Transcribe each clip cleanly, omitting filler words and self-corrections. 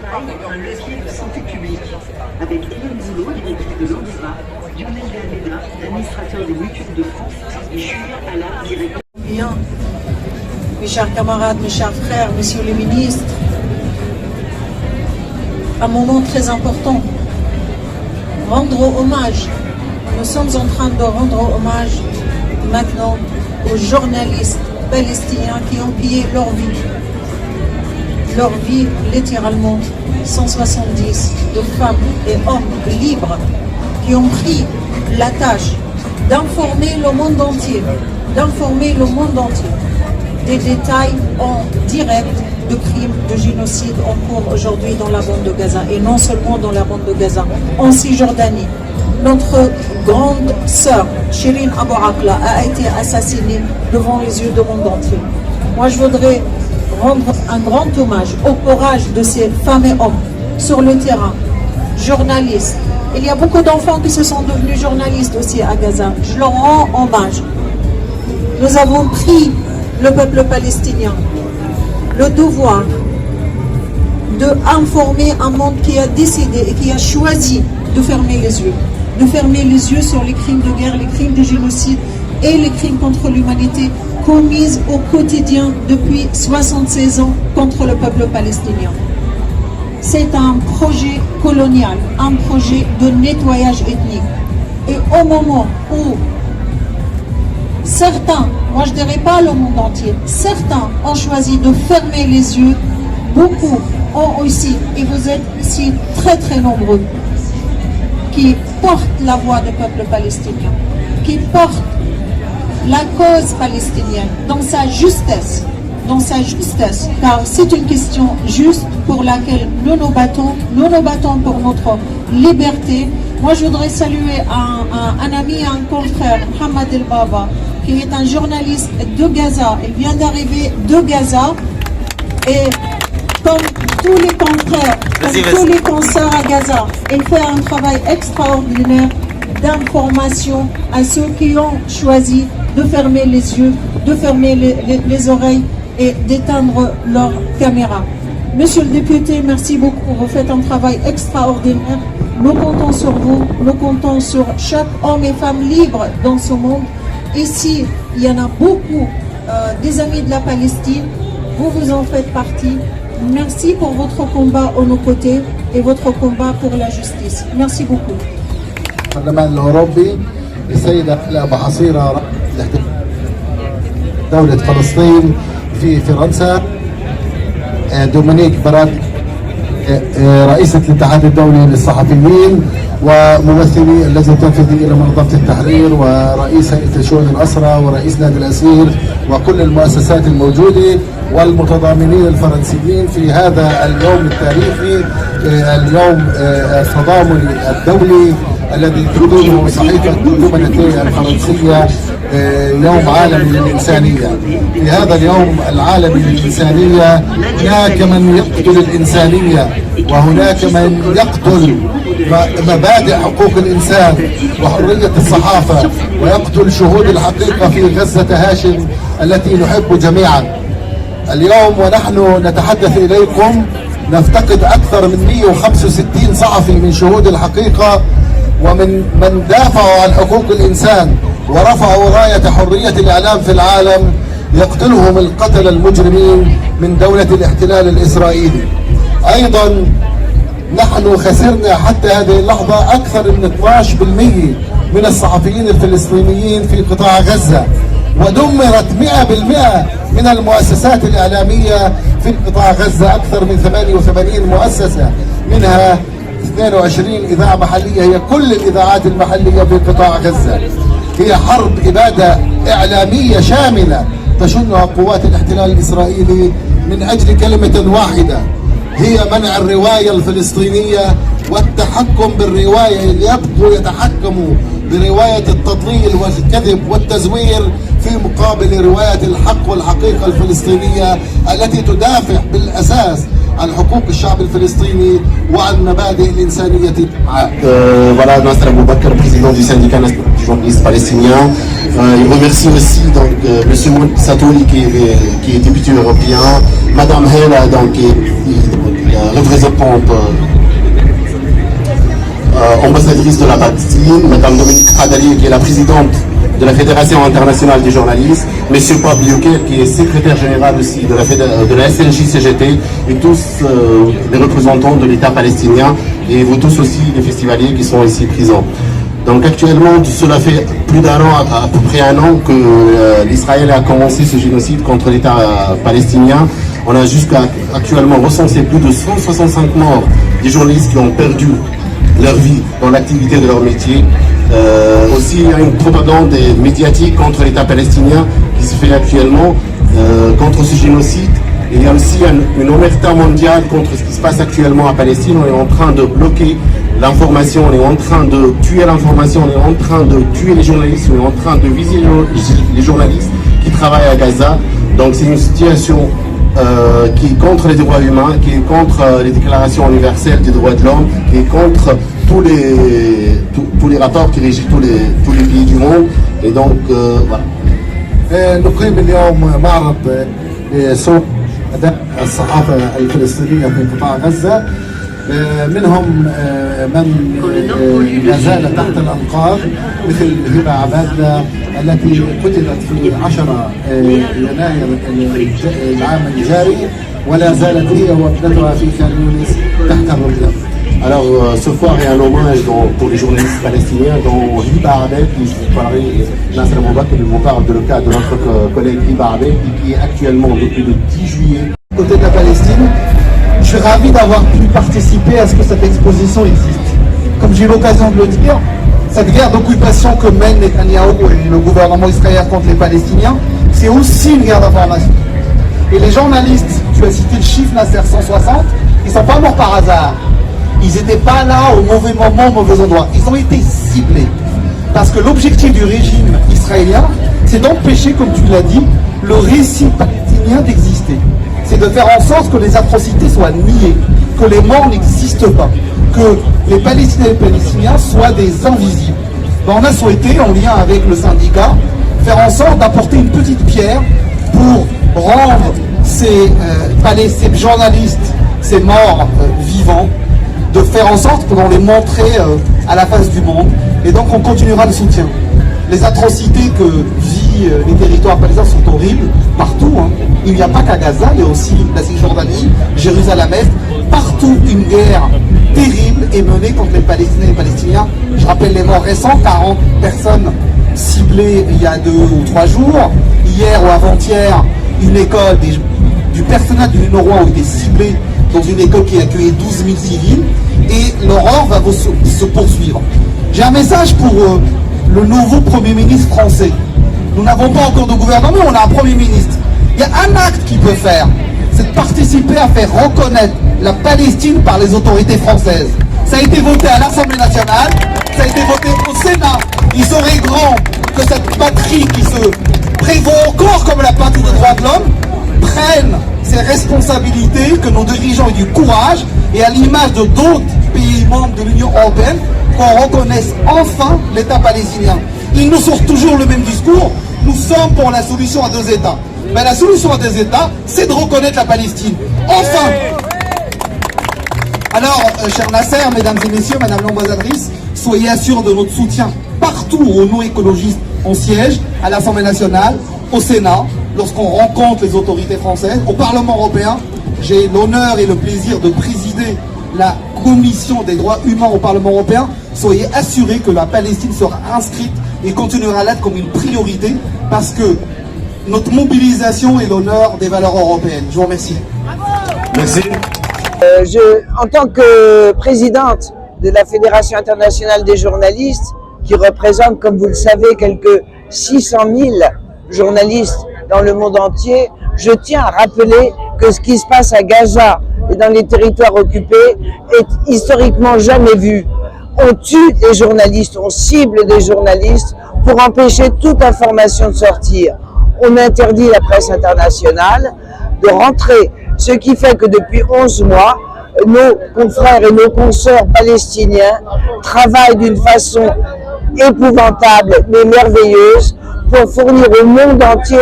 travail, un levier de santé publique. Avec Hélène Boulot, directrice de l'Andiva, Lionel Galmeda, administrateur des mutuelles de France, et Julien Allard, directeur. Bien, mes chers camarades, mes chers frères, messieurs les ministres, un moment très important, rendre hommage. Nous sommes en train de rendre hommage maintenant aux journalistes palestiniens qui ont pillé leur vie littéralement, 170 de femmes et hommes libres qui ont pris la tâche d'informer le monde entier, des détails en direct de crimes de génocide en cours aujourd'hui dans la bande de Gaza, et non seulement dans la bande de Gaza, en Cisjordanie. Notre grande sœur, Shirin Abu Akleh, a été assassinée devant les yeux du monde entier. Moi, je voudrais rendre un grand hommage au courage de ces femmes et hommes sur le terrain, journalistes. Il y a beaucoup d'enfants qui se sont devenus journalistes aussi à Gaza. Je leur rends hommage. Nous avons pris, le peuple palestinien, le devoir d'informer un monde qui a décidé et qui a choisi de fermer les yeux sur les crimes de guerre, les crimes de génocide et les crimes contre l'humanité commises au quotidien depuis 76 ans contre le peuple palestinien. C'est un projet colonial, un projet de nettoyage ethnique. Et au moment où certains, moi je ne dirais pas le monde entier, certains ont choisi de fermer les yeux, beaucoup ont aussi, et vous êtes ici très très nombreux, qui portent la voix du peuple palestinien, qui portent la cause palestinienne dans sa justesse, car c'est une question juste pour laquelle nous nous battons pour notre liberté. Moi je voudrais saluer un ami, un confrère, Mohamed El Baba, qui est un journaliste de Gaza. Il vient d'arriver de Gaza, et comme tous les confrères, tous les consoeurs à Gaza, il fait un travail extraordinaire d'information à ceux qui ont choisi de fermer les yeux, de fermer les oreilles et d'éteindre leur caméra. Monsieur le député, merci beaucoup. Vous faites un travail extraordinaire. Nous comptons sur vous, nous comptons sur chaque homme et femme libre dans ce monde. Ici, il y en a beaucoup des amis de la Palestine. Vous en faites partie. Merci pour votre combat à nos côtés et votre combat pour la justice. Merci beaucoup. البرلمان الأوروبي السيدة أبو حصيرة دولة فلسطين في فرنسا، دومينيك براد رئيسة الاتحاد الدولي للصحفيين وممثلي اللجنة التنفيذية إلى منظمة التحرير ورئيس هيئة شؤون الأسرة ورئيس نادي الأسير وكل المؤسسات الموجودة والمتضامنين الفرنسيين في هذا اليوم التاريخي، اليوم التضامن الدولي الذي تقوم صحيفة دومينيكية الفرنسية يوم عالمي للإنسانية. في هذا اليوم العالمي للإنسانية هناك من يقتل الإنسانية، وهناك من يقتل مبادئ حقوق الإنسان وحرية الصحافة، ويقتل شهود الحقيقة في غزة هاشم التي نحب جميعا. اليوم ونحن نتحدث إليكم نفتقد أكثر من 165 صحفي من شهود الحقيقة ومن من دافعوا عن حقوق الإنسان ورفعوا راية حرية الإعلام في العالم، يقتلهم القتلة المجرمين من دولة الاحتلال الإسرائيلي. أيضا نحن خسرنا حتى هذه اللحظة أكثر من 12% من الصحفيين الفلسطينيين في قطاع غزة، ودمرت 100% من المؤسسات الإعلامية في قطاع غزة، أكثر من 88 مؤسسة، منها 22 إذاعة محلية، هي كل الإذاعات المحلية في قطاع غزة. هي حرب إبادة إعلامية شاملة تشنها قوات الاحتلال الإسرائيلي من أجل كلمة واحدة، هي منع الرواية الفلسطينية والتحكم بالرواية. يبقوا يتحكموا برواية التضليل والكذب والتزوير في مقابل رواية الحق والحقيقة الفلسطينية التي تدافع بالأساس عن حقوق الشعب الفلسطيني وعن مبادئ الإنسانية. Voilà, Nasser Aboubakar, président du syndicat national des journalistes palestiniens. Il remercie aussi donc Monsieur Moulay Satouli qui est député européen, Madame Hela donc qui est représentante ambassadrice de la Palestine, Madame Dominique Hadali, qui est la présidente de la Fédération internationale des journalistes, Monsieur Paul Biouquet, qui est secrétaire général aussi de la SNJ-CGT, et tous les représentants de l'État palestinien, et vous tous aussi, les festivaliers qui sont ici présents. Donc actuellement, cela fait plus d'un an, à peu près un an, que l'Israël a commencé ce génocide contre l'État palestinien. On a jusqu'à actuellement recensé plus de 165 morts des journalistes qui ont perdu leur vie dans l'activité de leur métier. Aussi, il y a une propagande médiatique contre l'État palestinien qui se fait actuellement contre ce génocide. Il y a aussi une omerta mondiale contre ce qui se passe actuellement à Palestine. On est en train de bloquer l'information, on est en train de tuer l'information, on est en train de tuer les journalistes, on est en train de viser les journalistes qui travaillent à Gaza. Donc c'est une situation qui est contre les droits humains, qui est contre les déclarations universelles des droits de l'homme, qui est contre tous les rapports qui régissent tous les pays du monde. Et donc voilà. نقيم اليوم معرض لصوت أداء الصحافة الفلسطينية في قطاع غزة، منهم من لا زال تحت الأنقاض مثل هبة عبادة التي قتلت في 10 يناير العام الجاري، ولا زالت هي وابنتها في خان يونس تحت الرجام. Alors ce soir est un hommage pour les journalistes palestiniens dont Hiba Abed, qui vous parlez, Nasser Boubak, qui vous parle de le cas de notre collègue Hiba Abed, qui est actuellement depuis le 10 juillet. Côté de la Palestine, je suis ravi d'avoir pu participer à ce que cette exposition existe. Comme j'ai eu l'occasion de le dire, cette guerre d'occupation que mène Netanyahou et le gouvernement israélien contre les Palestiniens, c'est aussi une guerre d'information. Et les journalistes, tu as cité le chiffre Nasser 160, ils ne sont pas morts par hasard. Ils n'étaient pas là au mauvais moment, au mauvais endroit. Ils ont été ciblés. Parce que l'objectif du régime israélien, c'est d'empêcher, comme tu l'as dit, le récit palestinien d'exister. C'est de faire en sorte que les atrocités soient niées, que les morts n'existent pas, que les Palestiniens et les Palestiniens soient des invisibles. Ben, on a souhaité, en lien avec le syndicat, faire en sorte d'apporter une petite pierre pour rendre ces journalistes, ces morts vivants, de faire en sorte qu'on les montrer à la face du monde. Et donc on continuera le soutien. Les atrocités que vivent les territoires palestiniens sont horribles, partout. Hein. Il n'y a pas qu'à Gaza, il y a aussi la Cisjordanie, Jérusalem-Est. Partout, une guerre terrible est menée contre les Palestiniens et les Palestiniens. Je rappelle les morts récents, 40 personnes ciblées il y a 2 ou 3 jours. Hier ou avant-hier, une école, du personnel de l'UNRWA ont été ciblés dans une école qui accueillait 12 000 civils, et l'horreur va se poursuivre. J'ai un message pour le nouveau Premier ministre français. Nous n'avons pas encore de gouvernement, mais on a un Premier ministre. Il y a un acte qu'il peut faire, c'est de participer à faire reconnaître la Palestine par les autorités françaises. Ça a été voté à l'Assemblée nationale, ça a été voté au Sénat. Il serait grand que cette patrie qui se prévaut encore comme la patrie des droits de l'homme prenne ses responsabilités, que nos dirigeants aient du courage, et à l'image de d'autres pays membres de l'Union européenne, qu'on reconnaisse enfin l'État palestinien. Ils nous sortent toujours le même discours, nous sommes pour la solution à 2 États. Mais la solution à 2 États, c'est de reconnaître la Palestine. Enfin! Alors, cher Nasser, mesdames et messieurs, madame l'ambassadrice, soyez assurés de notre soutien partout où nous écologistes on siège, à l'Assemblée nationale, au Sénat, lorsqu'on rencontre les autorités françaises, au Parlement européen. J'ai l'honneur et le plaisir de présider la Commission des droits humains au Parlement européen. Soyez assurés que la Palestine sera inscrite et continuera à l'être comme une priorité, parce que notre mobilisation est l'honneur des valeurs européennes. Je vous remercie. Merci. En tant que présidente de la Fédération internationale des journalistes, qui représente, comme vous le savez, quelques 600 000 journalistes dans le monde entier, je tiens à rappeler que ce qui se passe à Gaza et dans les territoires occupés est historiquement jamais vu. On tue des journalistes, on cible des journalistes pour empêcher toute information de sortir. On interdit la presse internationale de rentrer, ce qui fait que depuis 11 mois, nos confrères et nos consoeurs palestiniens travaillent d'une façon épouvantable mais merveilleuse pour fournir au monde entier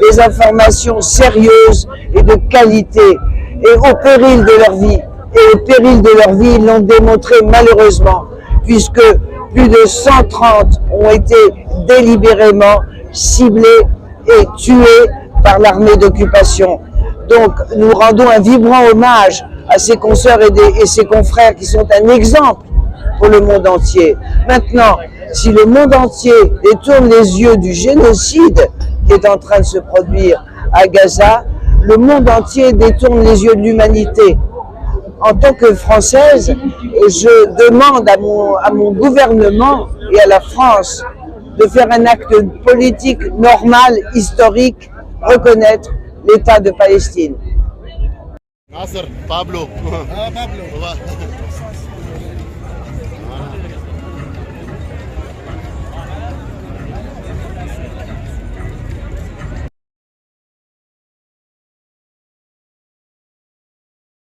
des informations sérieuses et de qualité, et au péril de leur vie. et au péril de leur vie, ils l'ont démontré malheureusement, puisque plus de 130 ont été délibérément ciblés et tués par l'armée d'occupation. Donc nous rendons un vibrant hommage à ces consoeurs et ces confrères qui sont un exemple pour le monde entier. Maintenant, si le monde entier détourne les yeux du génocide qui est en train de se produire à Gaza, le monde entier détourne les yeux de l'humanité. En tant que Française, je demande à mon gouvernement et à la France de faire un acte politique normal, historique, reconnaître l'État de Palestine. Nasser, Pablo. Ah, Pablo.